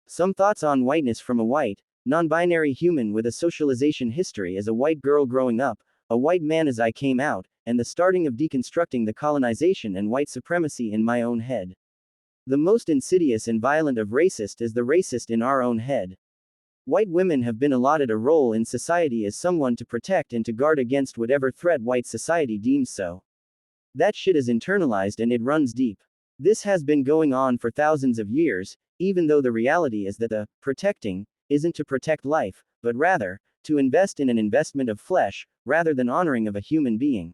Some thoughts on whiteness from a white, non-binary human with a socialization history as a white girl growing up, a white man as I came out, and the starting of deconstructing the colonization and white supremacy in my own head. The most insidious and violent of racist is the racist in our own head. White women have been allotted a role in society as someone to protect and to guard against whatever threat white society deems so. That shit is internalized and it runs deep. This has been going on for thousands of years, even though the reality is that the protecting isn't to protect life, but rather to invest in an investment of flesh, rather than honoring of a human being.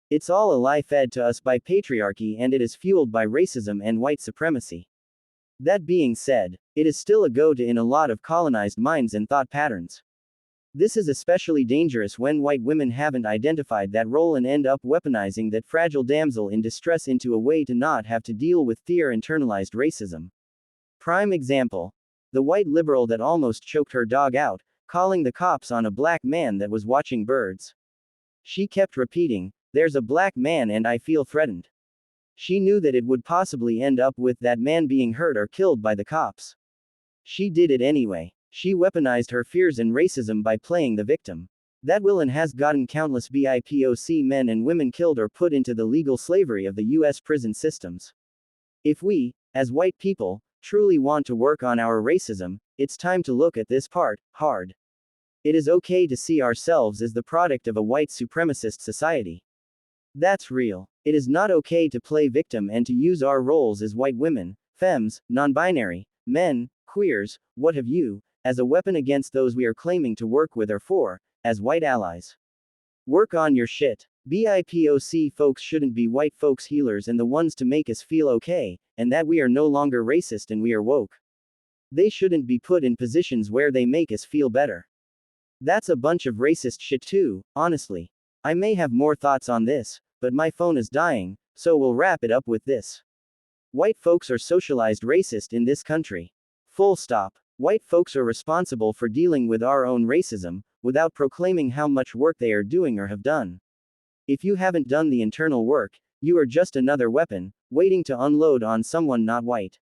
It's all a lie fed to us by patriarchy and it is fueled by racism and white supremacy. That being said, it is still a go-to in a lot of colonized minds and thought patterns. This is especially dangerous when white women haven't identified that role and end up weaponizing that fragile damsel in distress into a way to not have to deal with their internalized racism. Prime example. The white liberal that almost choked her dog out, calling the cops on a black man that was watching birds. She kept repeating, "There's a black man and I feel threatened." She knew that it would possibly end up with that man being hurt or killed by the cops. She did it anyway. She weaponized her fears and racism by playing the victim. That will and has gotten countless BIPOC men and women killed or put into the legal slavery of the US prison systems. If we, as white people, truly want to work on our racism, it's time to look at this part hard. It is okay to see ourselves as the product of a white supremacist society. That's real. It is not okay to play victim and to use our roles as white women, femmes, non-binary, men, queers, what have you, as a weapon against those we are claiming to work with or for, as white allies. Work on your shit. BIPOC folks shouldn't be white folks healers and the ones to make us feel okay, and that we are no longer racist and we are woke. They shouldn't be put in positions where they make us feel better. That's a bunch of racist shit too, honestly. I may have more thoughts on this, but my phone is dying, so we'll wrap it up with this. White folks are socialized racist in this country. Full stop. White folks are responsible for dealing with our own racism, without proclaiming how much work they are doing or have done. If you haven't done the internal work, you are just another weapon, waiting to unload on someone not white.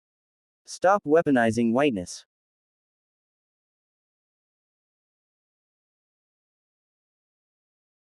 Stop weaponizing whiteness.